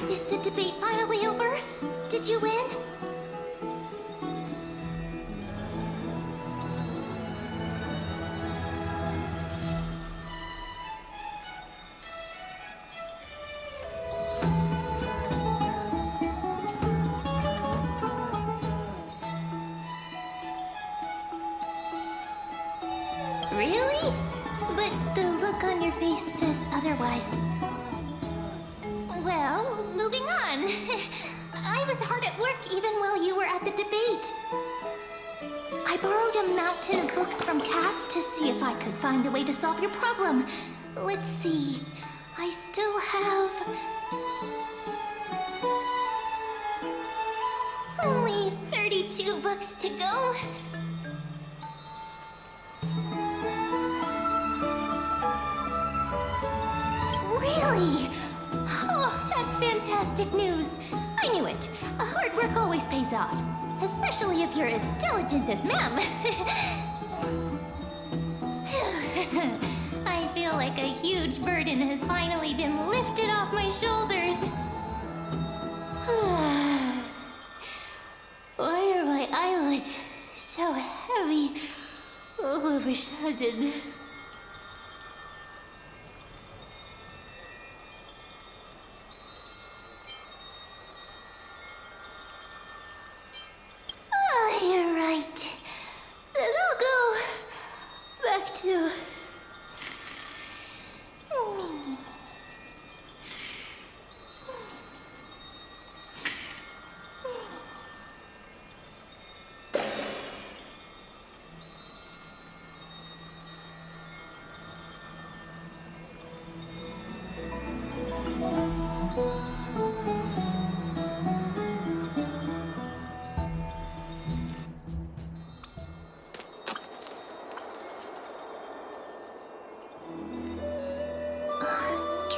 Is the debate finally over? Did you win? Really? But the look on your face says otherwise. Well, moving on. I was hard at work even while you were at the debate. I borrowed a mountain of books from Cass to see if I could find a way to solve your problem. Let's see. I still have... only 32 books to go. Really? Oh, that's fantastic news. I knew it. Hard work always pays off. Especially if you're as diligent as ma'am. I feel like a huge burden has finally been lifted off my shoulders. Why are my eyelids so heavy all of a sudden? You're right. Then I'll go back to...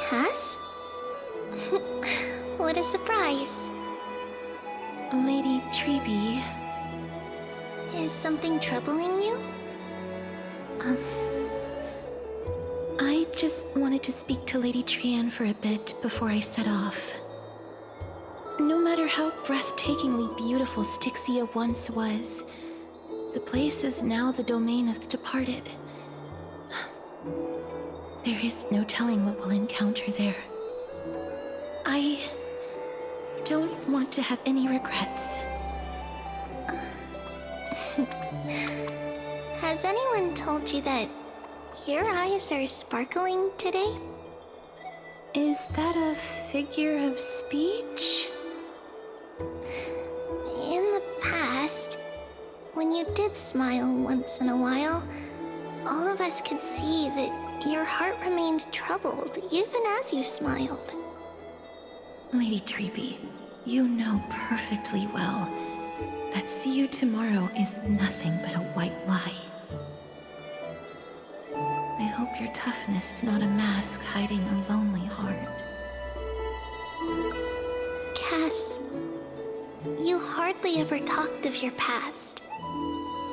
Cass? What a surprise. Lady Treeby. Is something troubling you? I just wanted to speak to Lady Trian for a bit before I set off. No matter how breathtakingly beautiful Styxia once was, the place is now the domain of the departed. There is no telling what we'll encounter there. I don't want to have any regrets. Has anyone told you that your eyes are sparkling today? Is that a figure of speech? In the past, when you did smile once in a while, all of us could see that your heart remained troubled even as you smiled. Lady Treeby, you know perfectly well that see you tomorrow is nothing but a white lie. I hope your toughness is not a mask hiding a lonely heart. Cass, you hardly ever talked of your past.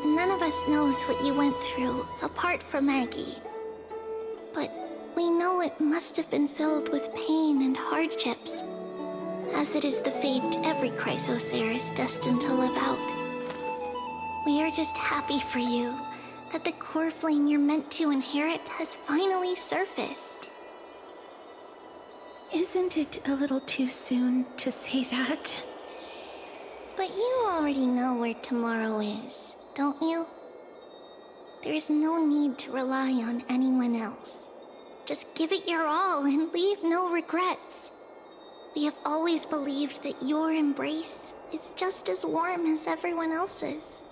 None of us knows what you went through apart from Maggie. But we know it must have been filled with pain and hardships, as it is the fate every Chrysosaur is destined to live out. We are just happy for you that the core flame you're meant to inherit has finally surfaced. Isn't it a little too soon to say that? But you already know where tomorrow is, don't you? There is no need to rely on anyone else. Just give it your all and leave no regrets. We have always believed that your embrace is just as warm as everyone else's.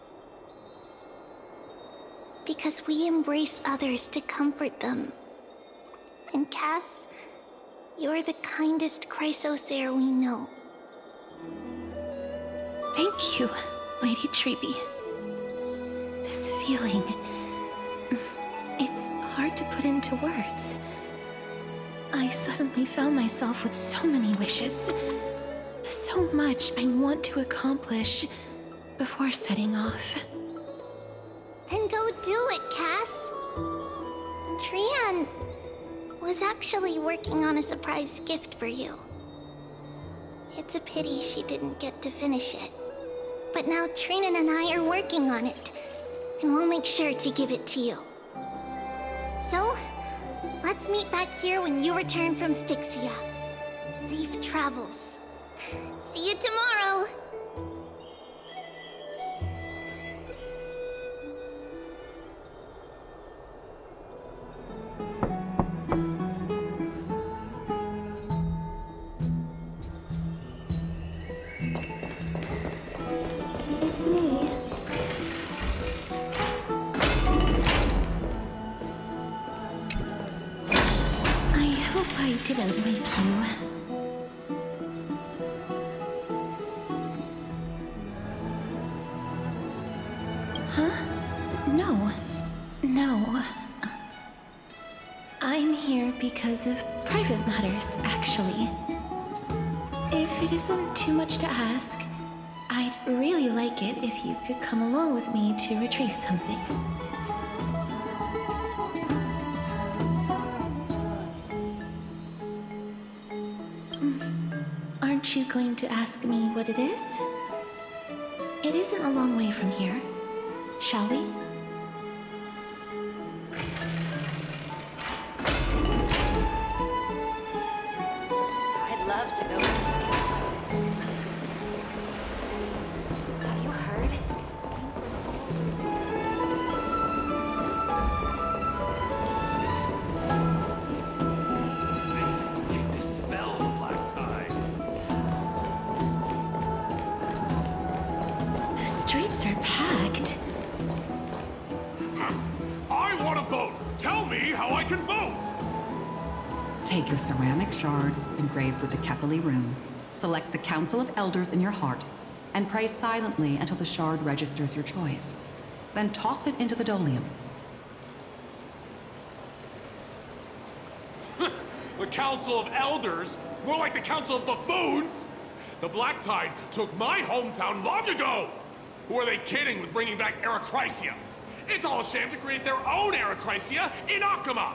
Because we embrace others to comfort them. And Cass, you're the kindest Chrysosaur we know. Thank you, Lady Treeby. This feeling... it's hard to put into words. I suddenly found myself with so many wishes. So much I want to accomplish before setting off. Then go do it, Cass. Trian was actually working on a surprise gift for you. It's a pity she didn't get to finish it. But now Trinan and I are working on it, and we'll make sure to give it to you. So, let's meet back here when you return from Styxia. Safe travels. See you tomorrow! I didn't wake you. Huh? No. I'm here because of private matters, actually. If it isn't too much to ask, I'd really like it if you could come along with me to retrieve something. Aren't you going to ask me what it is? It isn't a long way from here. Shall we? I'd love to go. Have you heard? Seems Dispel the black tide. The streets are packed. I want to vote! Tell me how I can vote! Take your ceramic shard, engraved with the Kethali rune. Select the Council of Elders in your heart, and pray silently until the shard registers your choice. Then toss it into the Dolium. The Council of Elders? More like the Council of Buffoons! The Black Tide took my hometown long ago! Who are they kidding with bringing back Erechrysia? It's all a sham to create their own Erechrysia in Akama!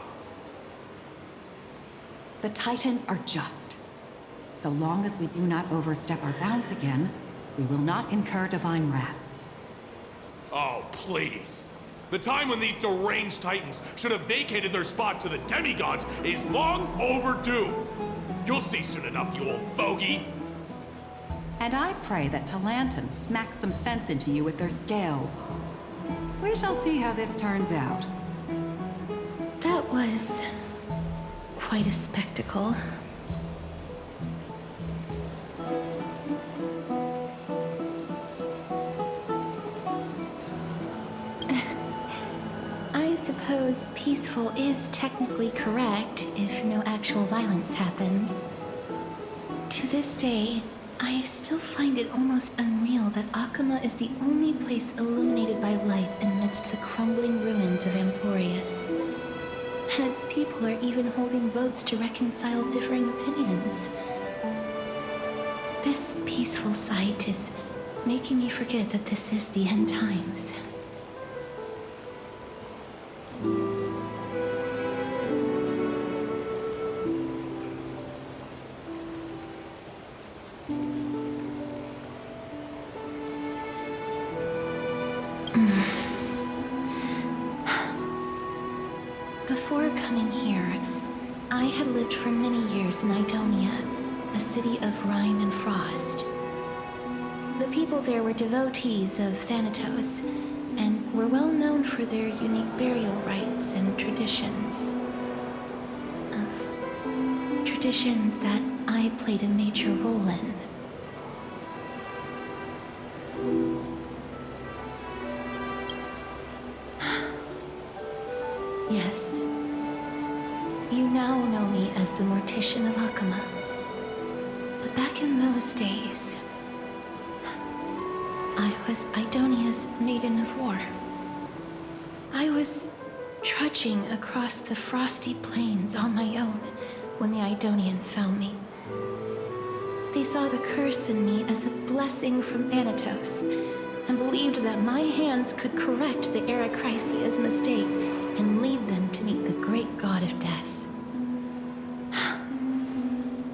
The Titans are just. So long as we do not overstep our bounds again, we will not incur divine wrath. Oh, please. The time when these deranged Titans should have vacated their spot to the demigods is long overdue. You'll see soon enough, you old bogey. And I pray that Talanton smacks some sense into you with their scales. We shall see how this turns out. That was quite a spectacle. I suppose peaceful is technically correct if no actual violence happened. To this day, I still find it almost unreal that Akama is the only place illuminated by light amidst the crumbling ruins of Emporius. And its people are even holding votes to reconcile differing opinions. This peaceful sight is making me forget that this is the end times. Before coming here, I had lived for many years in Idonia, a city of rime and frost. The people there were devotees of Thanatos, and were well known for their unique burial rites and traditions. Traditions that I played a major role in. Yes. You now know me as the Mortician of Akama. But back in those days, I was Idonia's Maiden of War. I was trudging across the frosty plains on my own when the Idonians found me. They saw the curse in me as a blessing from Thanatos, and believed that my hands could correct the Erechrysia's mistake and lead them to meet the great god of death.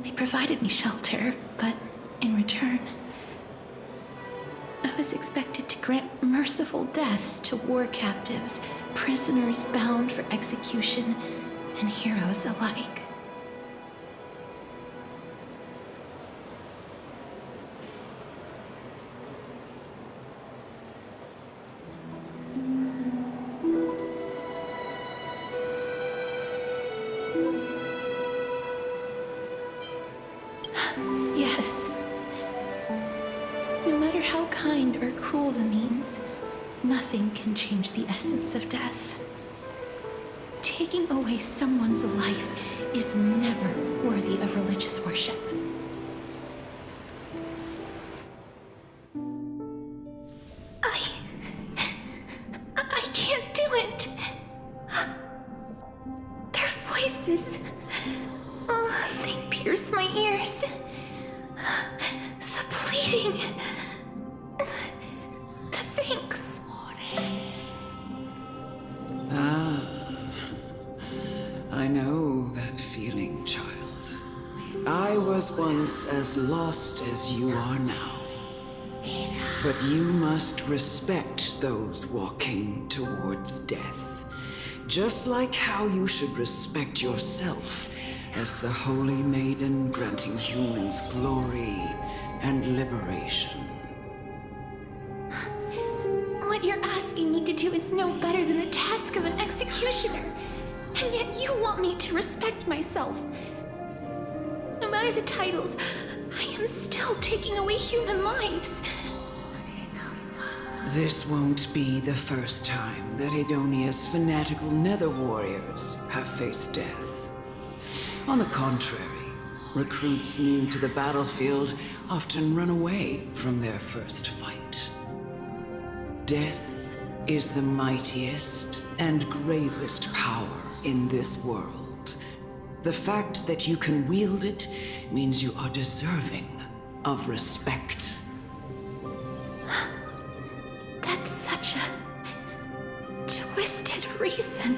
They provided me shelter, but In return, I was expected to grant merciful deaths to war captives, prisoners bound for execution, and heroes alike. Yes. No matter how kind or cruel the means, nothing can change the essence of death. Taking away someone's life is never worthy of religious worship. I can't do it. Their voices, they pierce my ears. The pleading, the thanks. I know that feeling, child. I was once as lost as you are now. But you must respect those walking towards death, just like how you should respect yourself as the Holy Maiden granting humans glory and liberation. What you're asking me to do is no better than the task of an executioner. And yet you want me to respect myself. No matter the titles, I am still taking away human lives. This won't be the first time that Edonia's fanatical nether warriors have faced death. On the contrary, recruits new to the battlefield often run away from their first fight. Death is the mightiest and gravest power in this world. The fact that you can wield it means you are deserving of respect. That's such a twisted reason.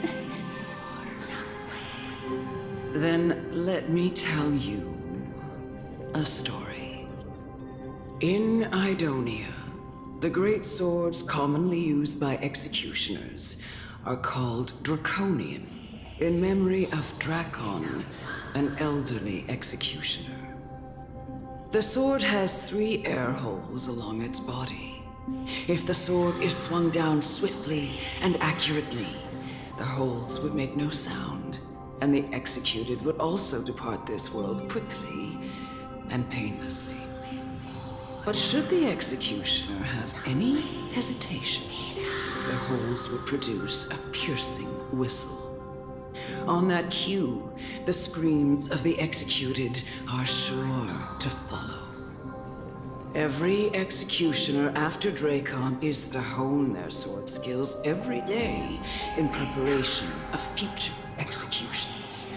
Then let me tell you a story. In Idonia, the great swords commonly used by executioners are called Draconian, in memory of Drakon, an elderly executioner. The sword has 3 air holes along its body. If the sword is swung down swiftly and accurately, the holes would make no sound, and the executed would also depart this world quickly and painlessly. But should the executioner have any hesitation, the holes would produce a piercing whistle. On that cue, the screams of the executed are sure to follow. Every executioner after Drakon is to hone their sword skills every day in preparation of future executions.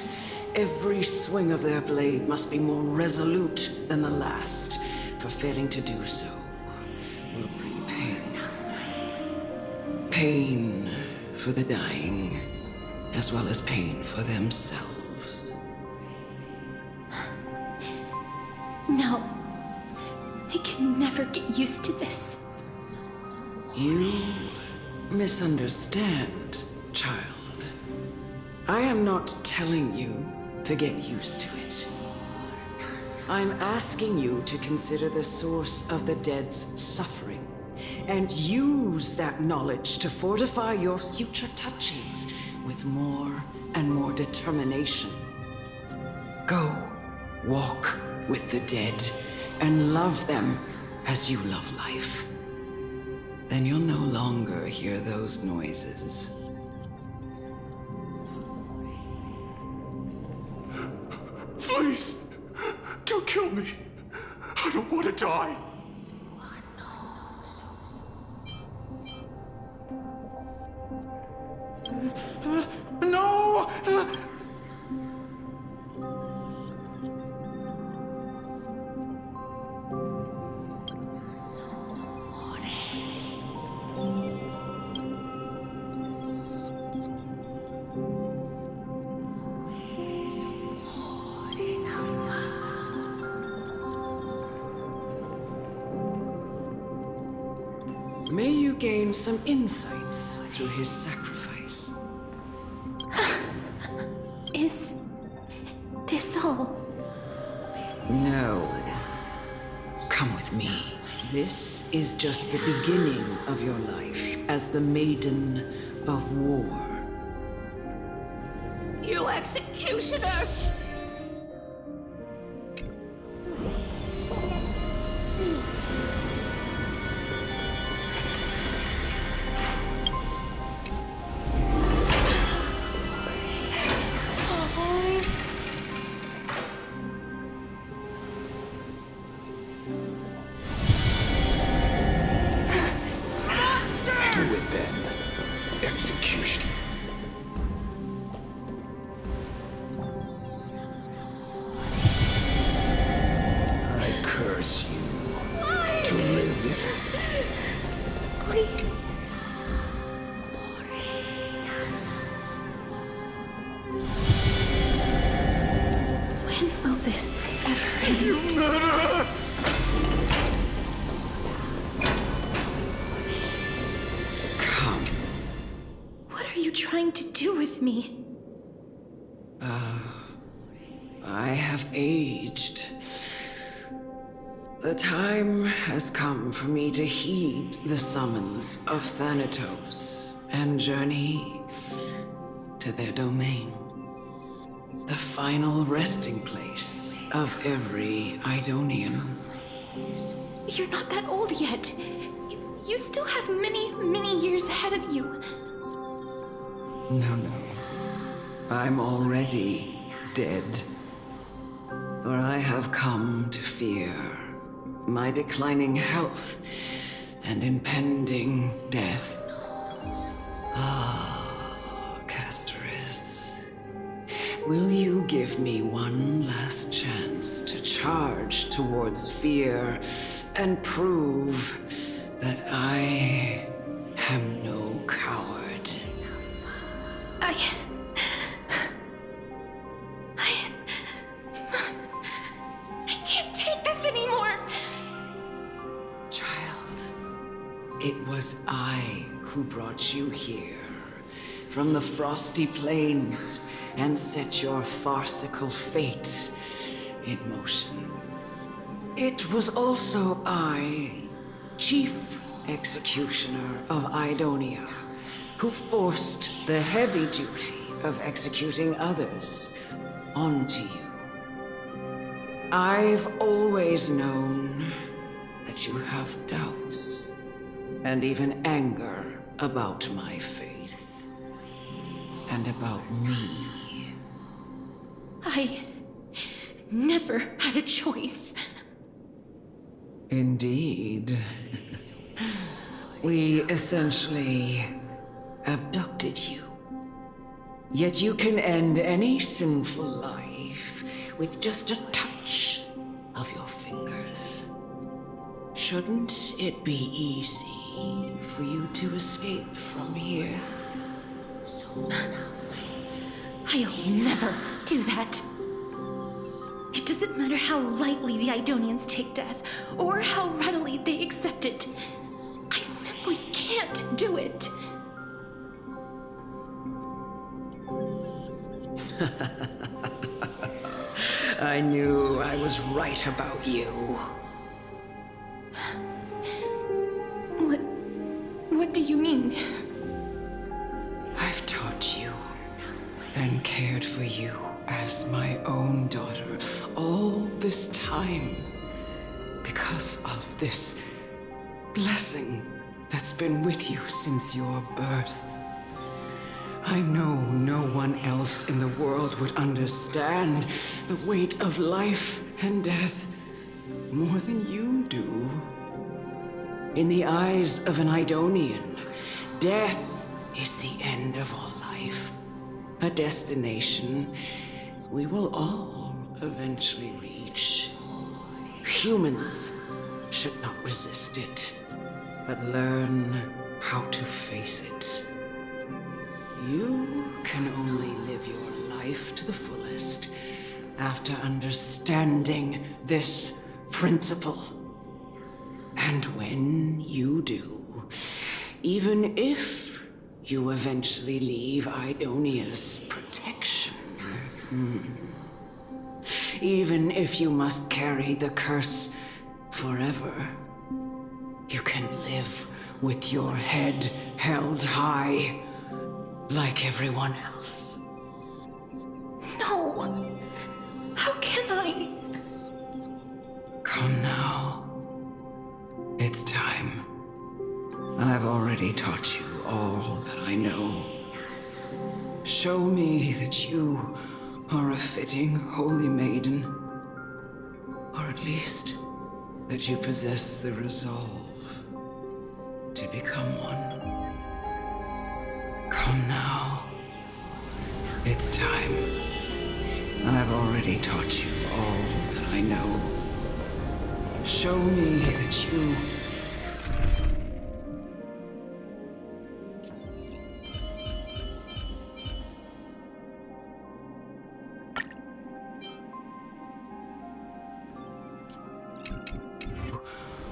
Every swing of their blade must be more resolute than the last, for failing to do so will bring pain. Pain for the dying, as well as pain for themselves. No. I can never get used to this. You misunderstand, child. I am not telling you to get used to it. I'm asking you to consider the source of the dead's suffering and use that knowledge to fortify your future touches with more and more determination. Go, walk with the dead and love them as you love life. Then you'll no longer hear those noises. Please, don't kill me. I don't want to die. No! May you gain some insights through his sacrifice. Is this all? No. Come with me. This is just the beginning of your life as the Maiden of War. You executioner! Do it then. Execution. I curse you to live. Please. When will this ever end? Come. What are you trying to do with me? I have aged. The time has come for me to heed the summons of Thanatos and journey to their domain. The final resting place of every Eidonian. You're not that old yet. You still have many, many years ahead of you. No. I'm already dead. For I have come to fear my declining health and impending death. Castorice, will you give me one last chance to charge towards fear and prove that I am no coward? I can't take this anymore! Child, it was I who brought you here from the frosty plains and set your farcical fate in motion. It was also I, Chief Executioner of Eidonia, who forced the heavy duty of executing others onto you. I've always known that you have doubts and even anger about my faith and about me. I never had a choice. Indeed. We essentially abducted you. Yet you can end any sinful life with just a touch of your fingers. Shouldn't it be easy for you to escape from here? I'll never do that. It doesn't matter how lightly the Eidonians take death, or how readily they accept it. I simply can't do it. I knew I was right about you. What do you mean? I've taught you and cared for you as my own daughter all this time because of this blessing that's been with you since your birth. I know no one else in the world would understand the weight of life and death more than you do. In the eyes of an Eidonian, death is the end of all life. A destination we will all eventually reach. Humans should not resist it, but learn how to face it. You can only live your life to the fullest after understanding this principle. And when you do, even if you eventually leave Idonia's protection, even if you must carry the curse forever, you can live with your head held high, like everyone else. No! How can I? Come now. It's time. I've already taught you all that I know. Show me that you are a fitting holy maiden. Or at least, that you possess the resolve to become one. Come now. It's time. I've already taught you all that I know. Show me that you...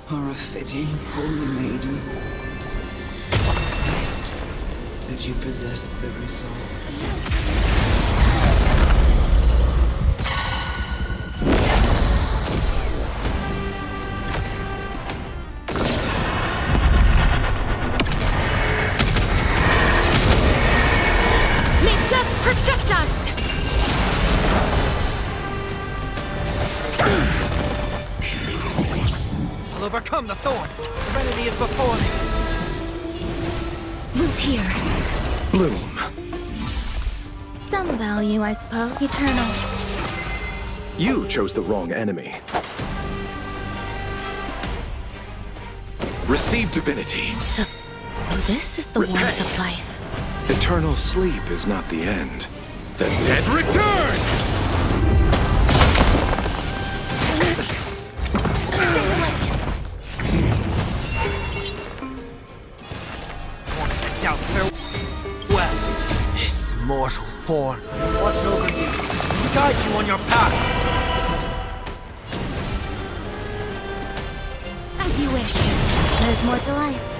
are a fitting holy maiden. Christ, that you possess the resolve. Protect us! I'll overcome the thorns. Serenity is before me. Root here. Bloom. Some value, I suppose. Eternal. You chose the wrong enemy. Receive divinity. So, this is the Repay. warmth of life. Eternal sleep is not the end. The dead return! Doubt farewell. This mortal form. Watch over you. Guide you on your path. As you wish. There's more to life.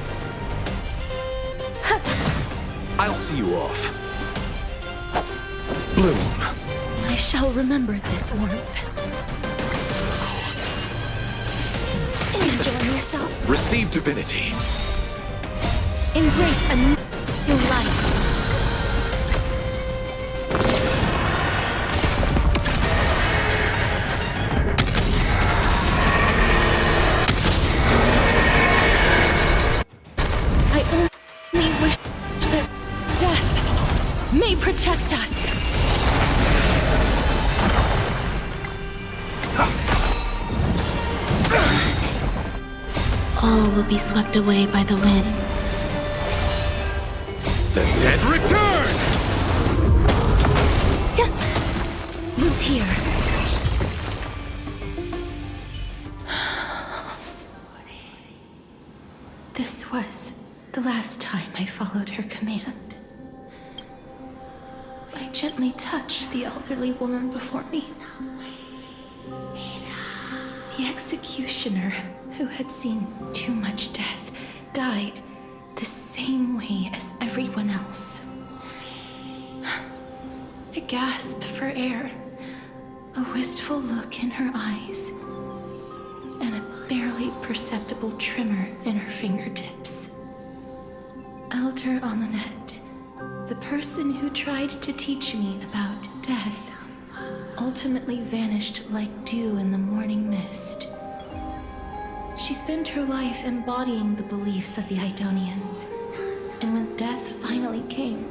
I'll see you off. Bloom. I shall remember this warmth. Enjoy yourself. Receive divinity. Embrace a new life. I only wish that death may protect us. All will be swept away by the wind. The dead return! Root here. This was the last time I followed her command. I gently touched the elderly woman before me. The executioner, who had seen too much death, died the same way as everyone else. A gasp for air, a wistful look in her eyes, and a barely perceptible tremor in her fingertips. Elder Amonette, the person who tried to teach me about death, ultimately vanished like dew in the morning mist. She spent her life embodying the beliefs of the Idonians, and when death finally came,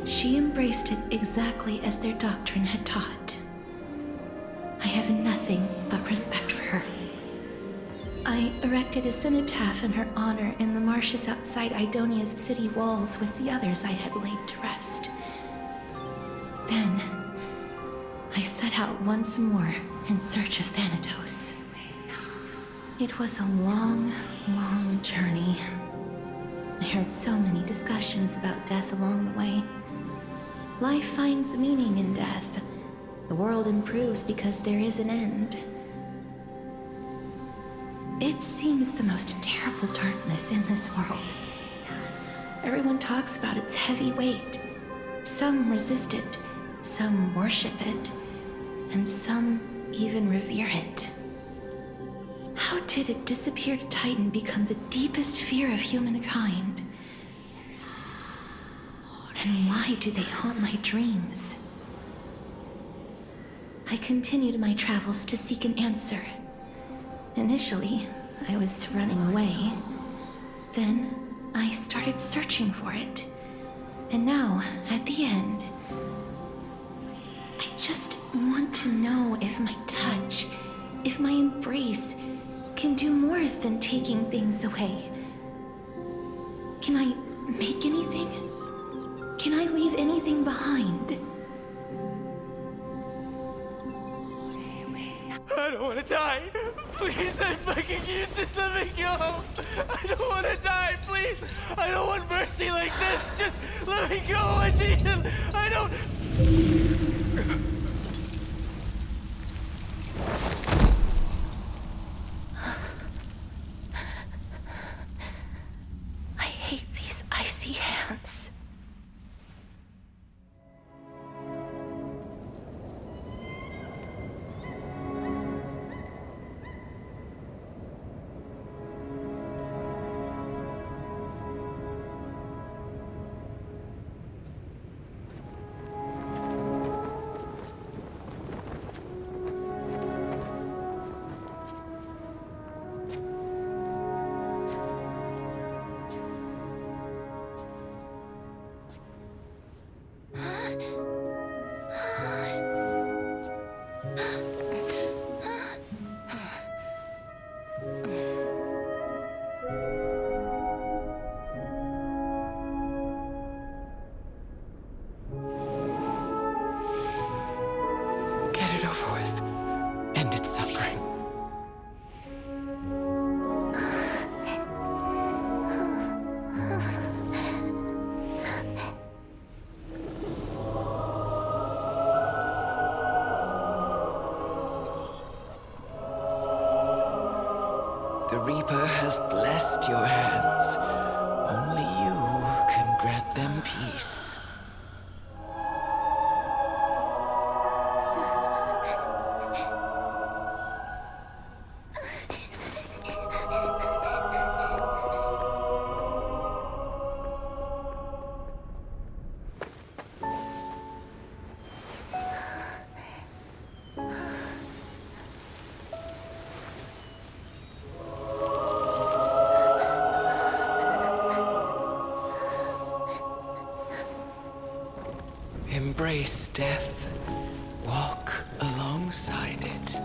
she embraced it exactly as their doctrine had taught. I have nothing but respect for her. I erected a cenotaph in her honor in the marshes outside Idonia's city walls with the others I had laid to rest. Then, I set out once more in search of Thanatos. It was a long, long journey. I heard so many discussions about death along the way. Life finds meaning in death. The world improves because there is an end. It seems the most terrible darkness in this world. Everyone talks about its heavy weight. Some resist it, some worship it, and some even revere it. How did a disappeared titan become the deepest fear of humankind? And why do they haunt my dreams? I continued my travels to seek an answer. Initially, I was running away. Then, I started searching for it. And now, at the end, I just want to know if my touch, if my embrace, can do more than taking things away. Can I make anything? Can I leave anything behind? I don't want to die. Please, I fucking you, just let me go. I don't want to die, please. I don't want mercy like this. Just let me go. I need him. I don't... I hate these icy hands. Get it over with. End its suffering. The Reaper has blessed your hands. Only you can grant them peace. Embrace death. Walk alongside it.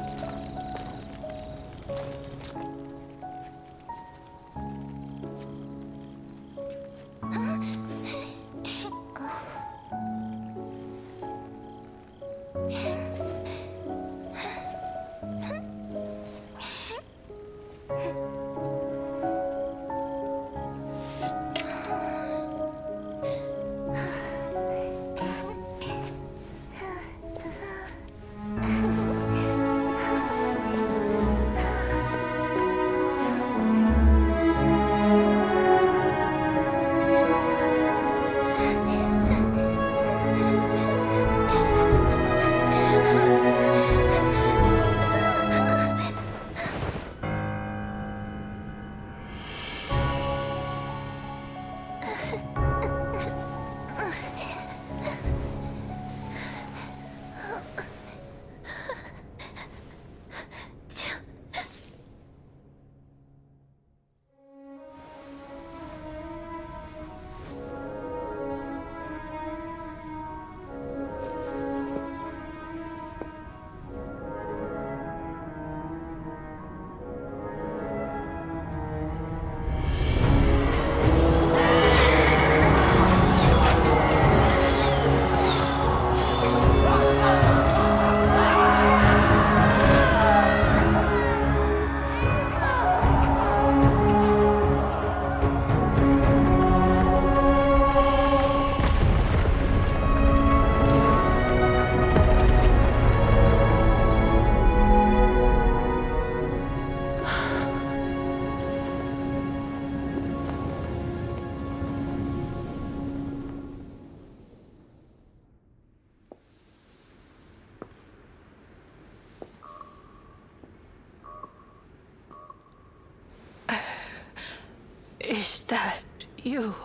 that you,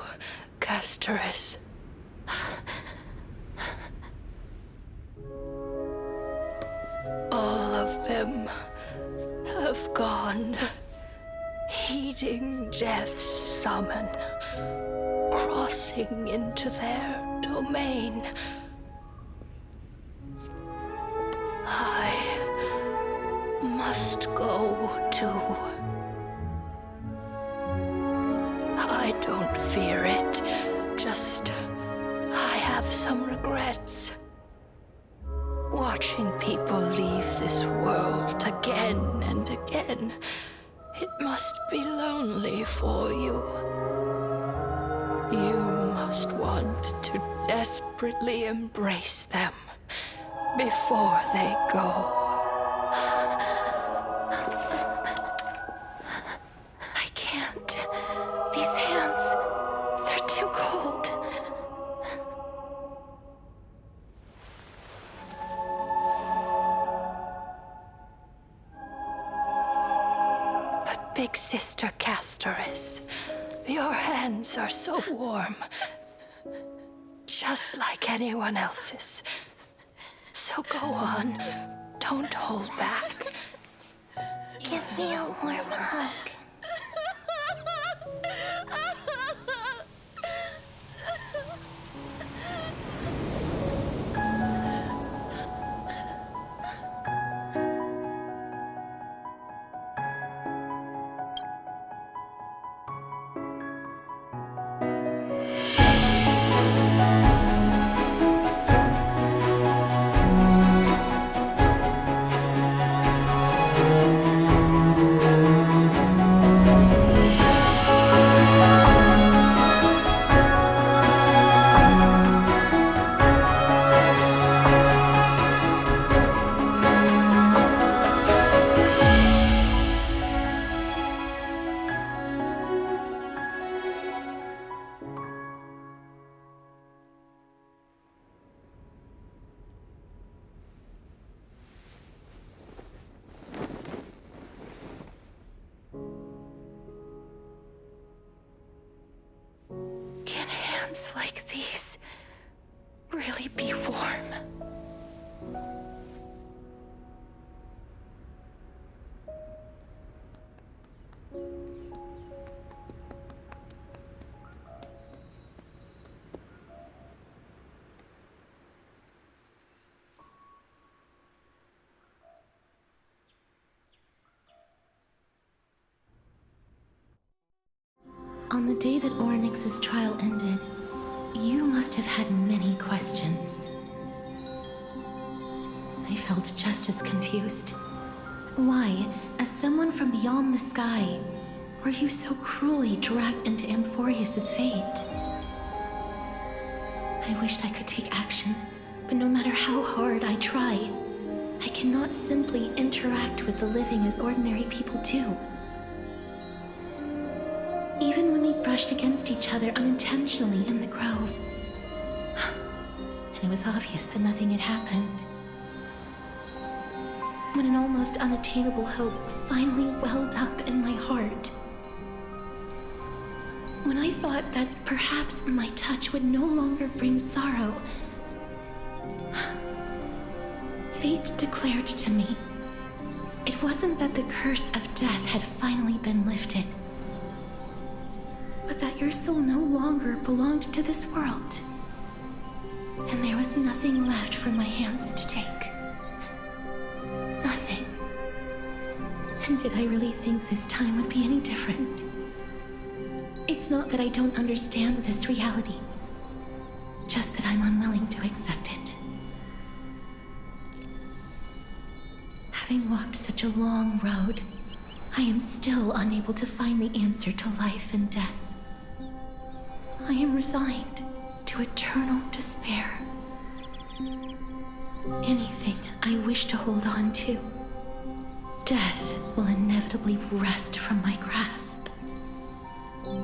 Castorice? All of them have gone, heeding death's summon, crossing into their domain. I must go too. I don't fear it, just I have some regrets. Watching people leave this world again and again, it must be lonely for you. You must want to desperately embrace them before they go. I can't. These hands, they're too cold. But Big Sister Castorice, your hands are so warm. Just like anyone else's. So go on. Don't hold back. Give me a warm hug. Can hands like these really be warm? On the day that Orynyx's trial ended, you must have had many questions. I felt just as confused. Why, as someone from beyond the sky, were you so cruelly dragged into Amphorius's fate? I wished I could take action, but no matter how hard I try, I cannot simply interact with the living as ordinary people do. Even when we brushed against each other unintentionally in the grove, and it was obvious that nothing had happened. When an almost unattainable hope finally welled up in my heart. When I thought that perhaps my touch would no longer bring sorrow, fate declared to me, it wasn't that the curse of death had finally been lifted, but that your soul no longer belonged to this world. And there was nothing left for my hands to take. Nothing. And did I really think this time would be any different? It's not that I don't understand this reality, just that I'm unwilling to accept it. Having walked such a long road, I am still unable to find the answer to life and death. I am resigned to eternal despair. Anything I wish to hold on to, death will inevitably wrest from my grasp.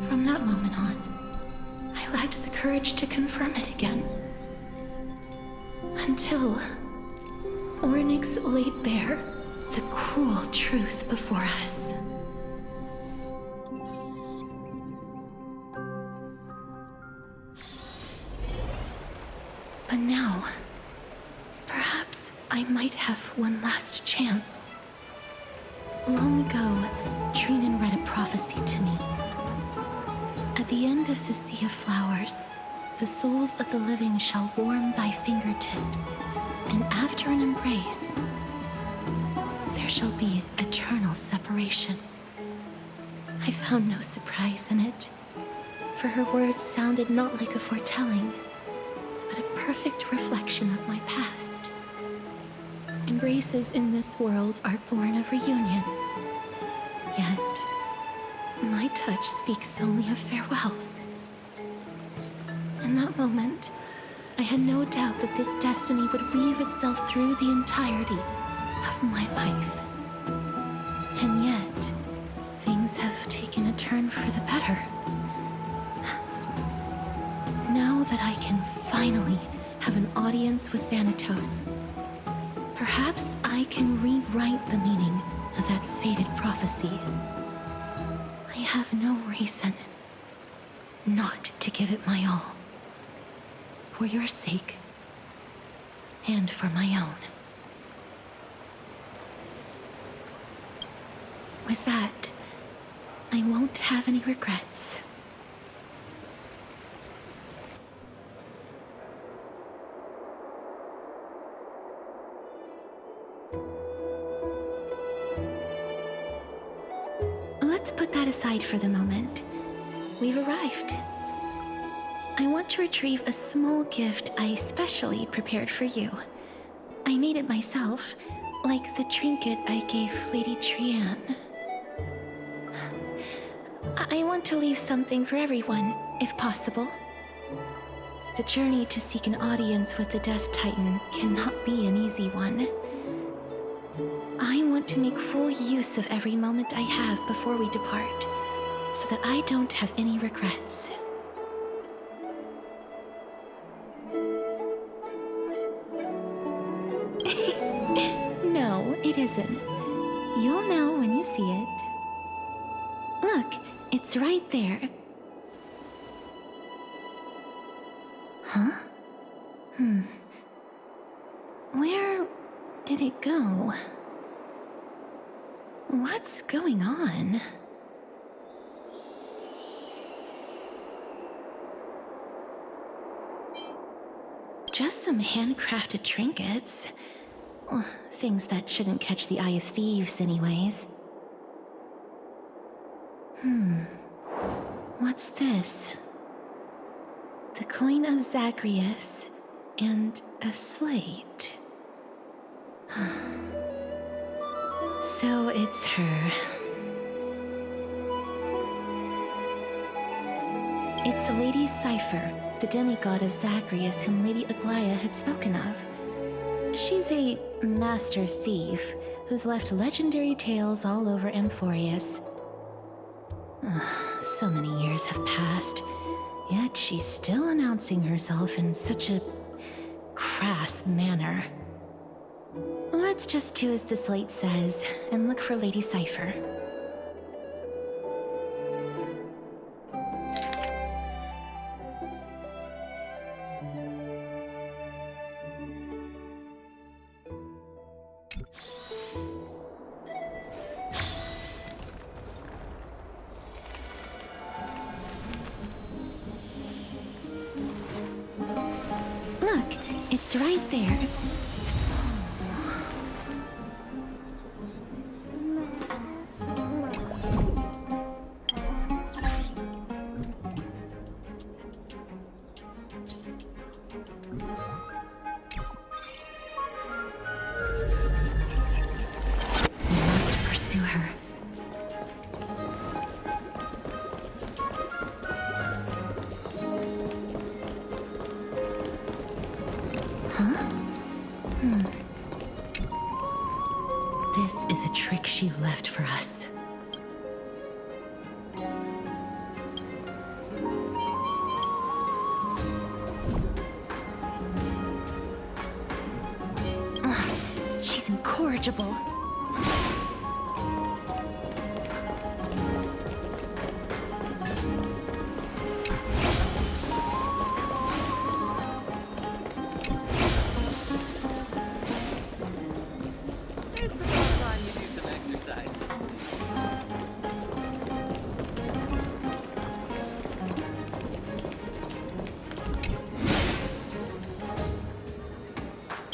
From that moment on, I lacked the courage to confirm it again. Until Orynyx laid bare the cruel truth before us. I might have one last chance. Long ago, Trinan read a prophecy to me. At the end of the Sea of Flowers, the souls of the living shall warm thy fingertips, and after an embrace, there shall be eternal separation. I found no surprise in it, for her words sounded not like a foretelling, but a perfect reflection of my past. Embraces in this world are born of reunions, yet my touch speaks only of farewells. In that moment, I had no doubt that this destiny would weave itself through the entirety of my life. And yet, things have taken a turn for the better. Now that I can finally have an audience with Thanatos, perhaps I can rewrite the meaning of that fated prophecy. I have no reason not to give it my all. For your sake, and for my own. With that, I won't have any regrets. Let's put that aside for the moment. We've arrived. I want to retrieve a small gift I specially prepared for you. I made it myself, like the trinket I gave Lady Trianne. I want to leave something for everyone, if possible. The journey to seek an audience with the Death Titan cannot be an easy one. I want to make full use of every moment I have before we depart, so that I don't have any regrets. No, it isn't. You'll know when you see it. Look, it's right there. Huh? Where did it go? What's going on? Just some handcrafted trinkets. Things that shouldn't catch the eye of thieves anyways. What's this? The coin of Zagreus and a slate. So it's her. It's Lady Cypher, the demigod of Zagreus whom Lady Aglaia had spoken of. She's a master thief who's left legendary tales all over Amphorius. So many years have passed, yet she's still announcing herself in such a crass manner. Let's just do as the slate says and look for Lady Cypher. Look, it's right there. This is a trick she left for us. She's incorrigible. It's about time you do some exercise.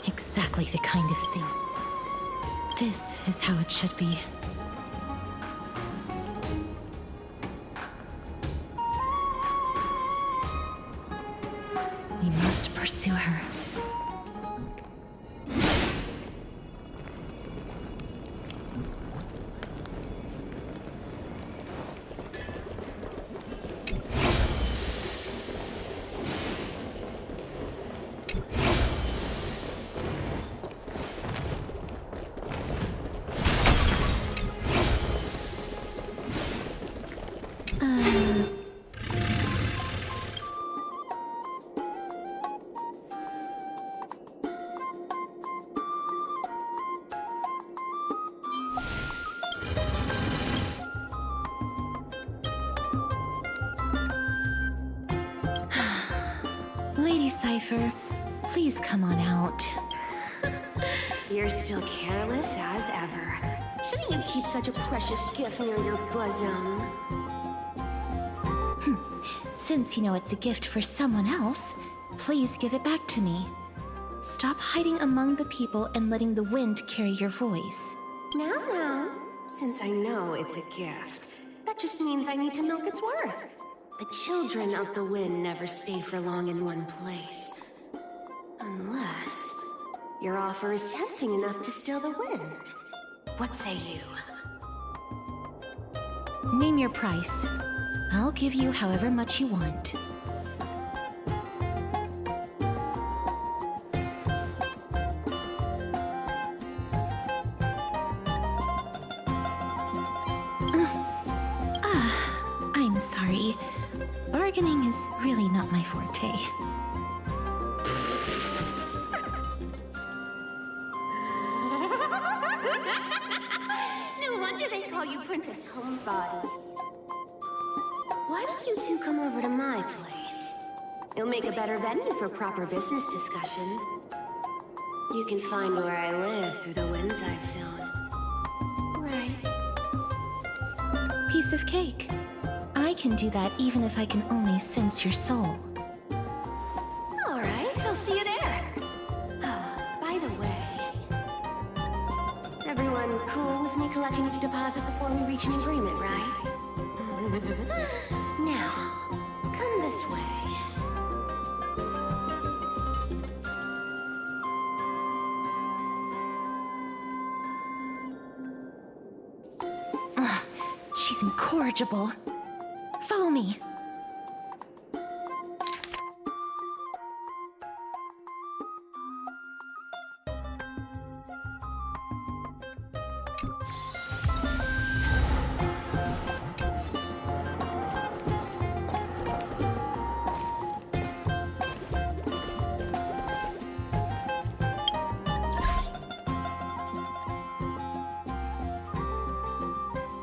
Exactly the kind of thing. This is how it should be. We must pursue her. Lady Cypher, please come on out. You're still careless as ever. Shouldn't you keep such a precious gift near your bosom? Since you know it's a gift for someone else, please give it back to me. Stop hiding among the people and letting the wind carry your voice. Now, since I know it's a gift, that just means I need to milk its worth. The children of the wind never stay for long in one place. Unless your offer is tempting enough to steal the wind. What say you? Name your price. I'll give you however much you want. I'm sorry. Bargaining is really not my forte. No wonder they call you Princess Homebody. Why don't you two come over to my place? It'll make a better venue for proper business discussions. You can find where I live through the winds I've sown. Right. Piece of cake. I can do that even if I can only sense your soul. All right, I'll see you there. Oh, by the way, everyone cool with me collecting a deposit before we reach an agreement, right? Now, come this way. She's incorrigible. Follow me.